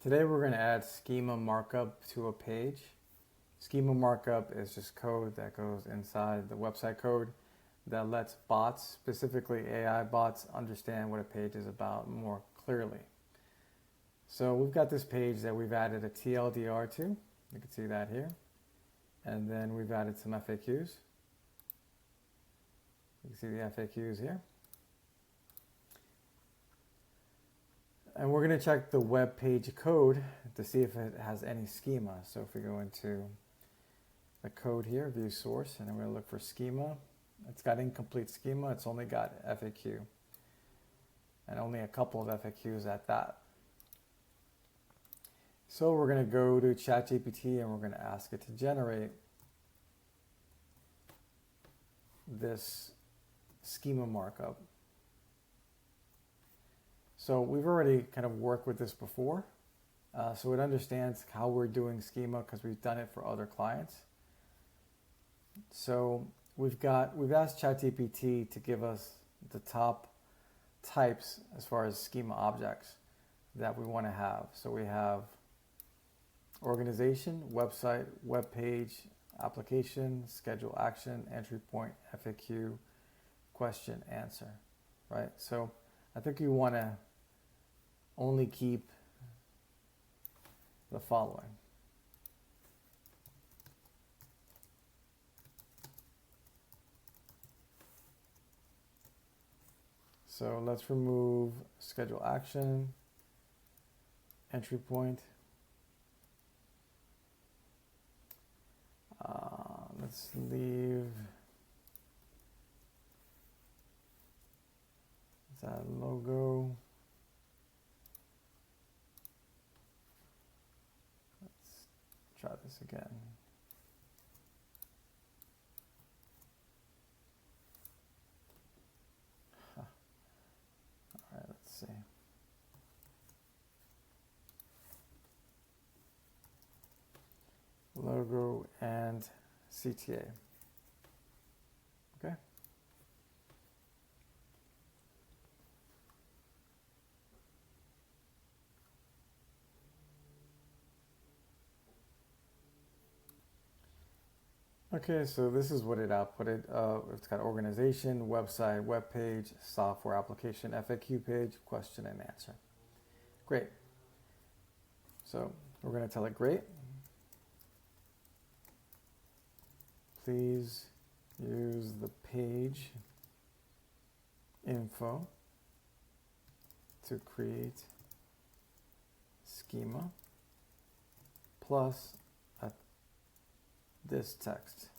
Today we're going to add schema markup to a page. Schema markup is just code that goes inside the website code that lets bots, specifically AI bots, understand what a page is about more clearly. So we've got this page that we've added a TLDR to. You can see that here. And then we've added some FAQs. You can see the FAQs here. And we're going to check the web page code to see if it has any schema. So if we go into the code here, view source, and I'm going to look for schema. It's got incomplete schema. It's only got FAQ. And only a couple of FAQs at that. So we're going to go to ChatGPT and we're going to ask it to generate this schema markup. So we've already kind of worked with this before. So it understands how we're doing schema because we've done it for other clients. So we've asked ChatGPT to give us the top types as far as schema objects that we want to have. So we have organization, website, web page, application, schedule action, entry point, FAQ, question, answer, right? So I think you want to only keep the following. So let's remove schedule action, entry point. Let's leave that logo. Let's try this again. All right, let's see. Logo and CTA. Okay. Okay, so this is what it outputted. It's got organization, website, web page, software application, FAQ page, question and answer. Great. So we're going to tell it great. Please use the page info to create schema plus this text,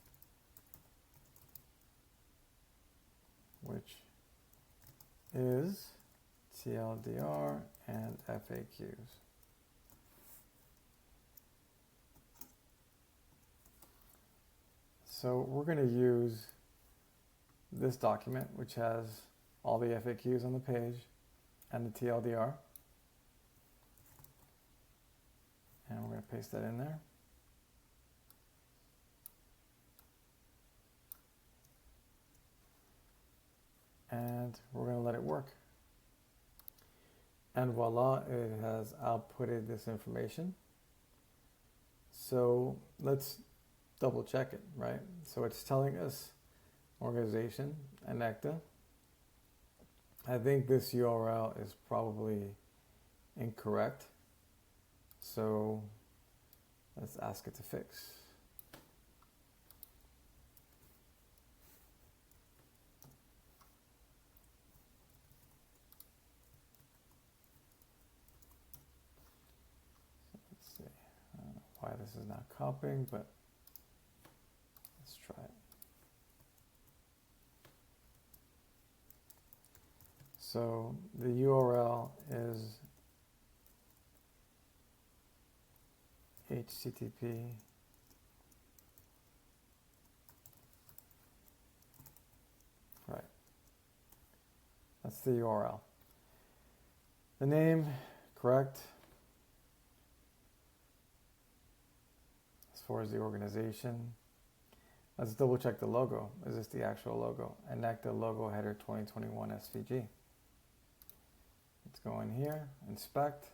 which is TLDR and FAQs. So we're going to use this document, which has all the FAQs on the page and the TLDR. And we're going to paste that in there. And we're going to let it work. And voila, it has outputted this information. So let's double check it, right? So it's telling us organization, Anecta. I think this URL is probably incorrect. So let's ask it to fix. Let's see. I don't know why this is not copying, but let's try it. So the URL is HTTP right. That's the URL. The name, correct. As far as the organization, let's double check the logo. Is this the actual logo? Anecta logo header 2021 SVG. Let's go in here, inspect.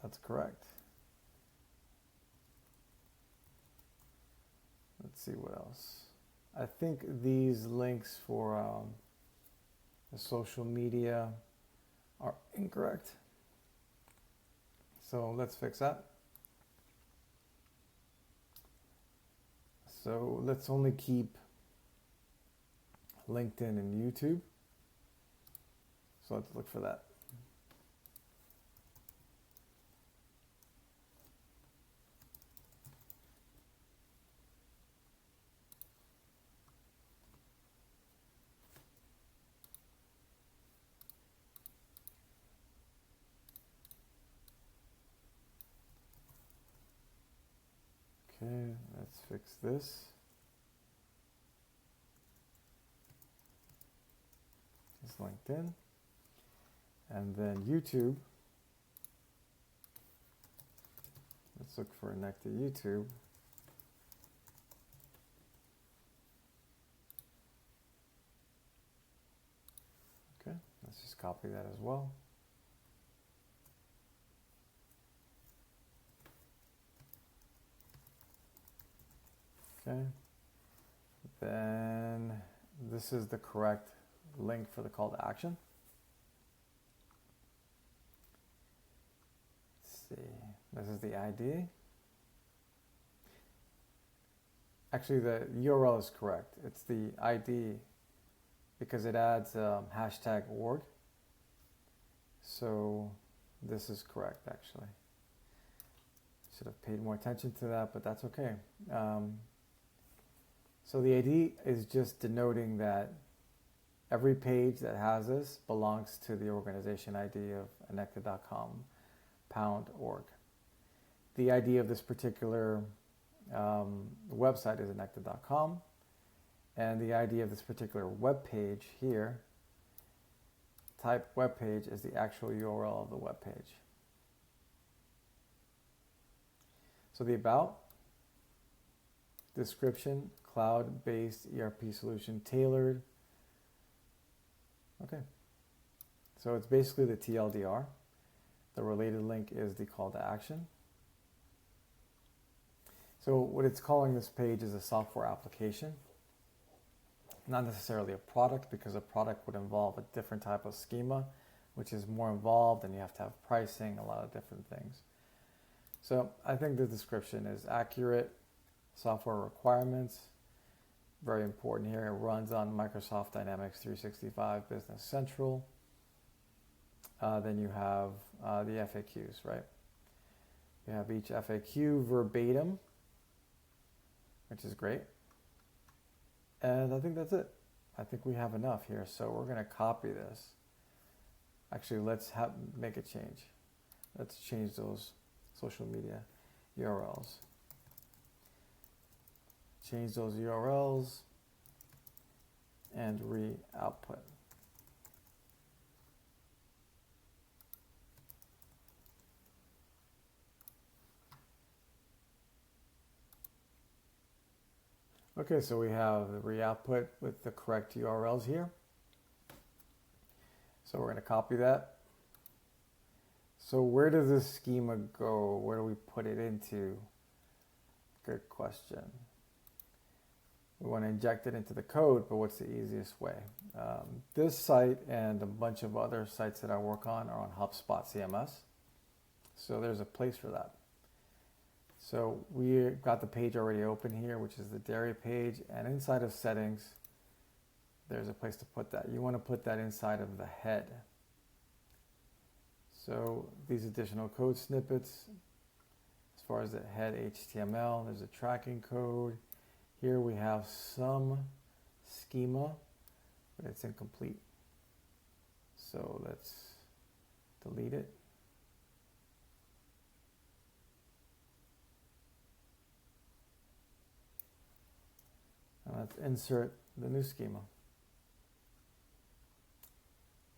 That's correct. Let's see what else. I think these links for the social media are incorrect. So let's fix that. So let's only keep LinkedIn and YouTube. So let's look for that. Okay, let's fix this. It's LinkedIn. And then YouTube. Let's look for a neck to YouTube. Okay, let's just copy that as well. Okay, then this is the correct link for the call to action. Let's see, this is the ID. Actually, the URL is correct. It's the ID because it adds hashtag org. So this is correct, actually. Should have paid more attention to that, but that's okay. So the ID is just denoting that every page that has this belongs to the organization ID of annected.com /org. The ID of this particular website is annected.com, and the ID of this particular web page here, type web page, is the actual URL of the web page. So the about, description, cloud-based ERP solution tailored. Okay, so it's basically the TLDR. The related link is the call to action. So what it's calling this page is a software application, not necessarily a product, because a product would involve a different type of schema, which is more involved, and you have to have pricing, a lot of different things. So I think the description is accurate. Software requirements, very important here. It runs on Microsoft Dynamics 365 Business Central. Then you have the FAQs, right? You have each FAQ verbatim, which is great. And I think that's it. I think we have enough here. So we're going to copy this. Actually, let's make a change. Let's change those social media URLs. Change those URLs and re-output. Okay, so we have the re-output with the correct URLs here. So we're going to copy that. So where does this schema go? Where do we put it into? Good question. We want to inject it into the code, but what's the easiest way? This site and a bunch of other sites that I work on are on HubSpot CMS. So there's a place for that. So we got the page already open here, which is the dairy page, and inside of settings, there's a place to put that. You want to put that inside of the head. So these additional code snippets, as far as the head HTML, there's a tracking code. Here we have some schema, but it's incomplete. So let's delete it. And let's insert the new schema.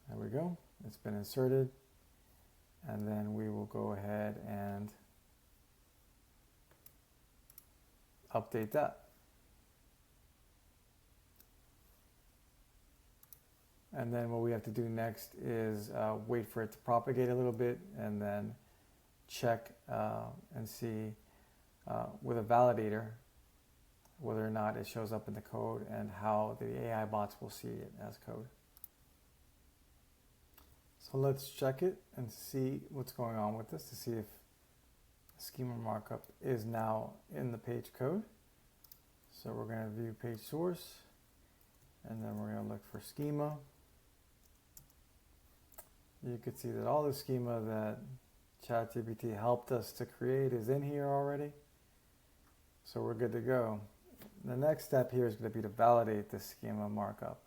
There we go. It's been inserted. And then we will go ahead and update that. And then what we have to do next is wait for it to propagate a little bit and then check and see with a validator whether or not it shows up in the code and how the AI bots will see it as code. So let's check it and see what's going on with this to see if schema markup is now in the page code. So we're going to view page source, and then we're going to look for schema. You can see that all the schema that ChatGPT helped us to create is in here already. So we're good to go. The next step here is going to be to validate the schema markup.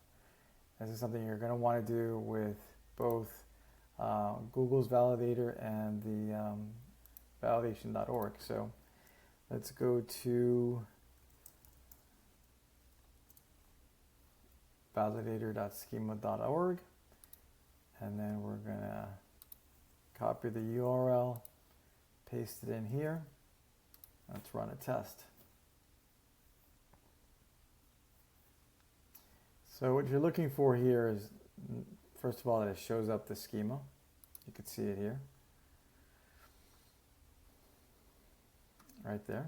This is something you're going to want to do with both Google's validator and the validation.org. So let's go to validator.schema.org, and then we're going to copy the URL, paste it in here. Let's run a test. So what you're looking for here is, first of all, that it shows up the schema. You can see it here. Right there.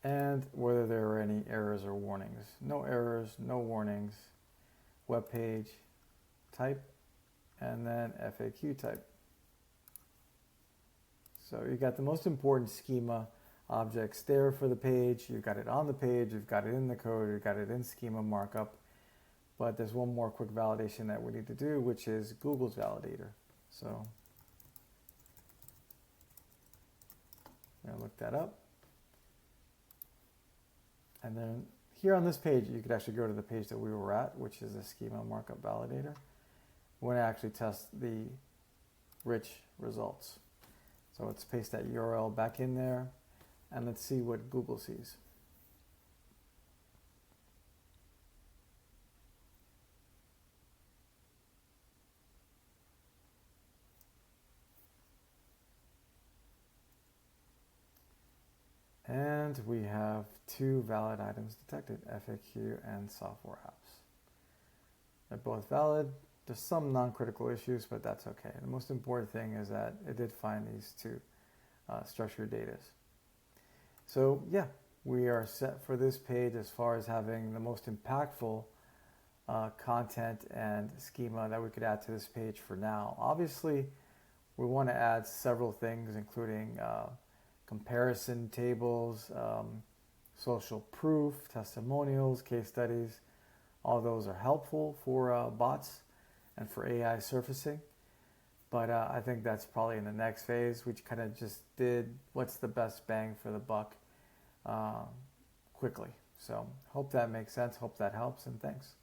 And whether there are any errors or warnings. No errors, no warnings. Web page type, and then FAQ type. So you got the most important schema objects there for the page. You've got it on the page, you've got it in the code, you've got it in schema markup. But there's one more quick validation that we need to do, which is Google's validator. So I'm going to look that up. And then here on this page, you could actually go to the page that we were at, which is the schema markup validator. We want to actually test the rich results. So let's paste that URL back in there, and let's see what Google sees. And we have two valid items detected, FAQ and software apps. They're both valid. There's some non-critical issues, but that's okay. The most important thing is that it did find these two structured data. So yeah, we are set for this page as far as having the most impactful content and schema that we could add to this page for now. Obviously, we want to add several things, including comparison tables, social proof, testimonials, case studies. All those are helpful for bots and for AI surfacing. But I think that's probably in the next phase. We kind of just did what's the best bang for the buck quickly. So hope that makes sense. Hope that helps, and thanks.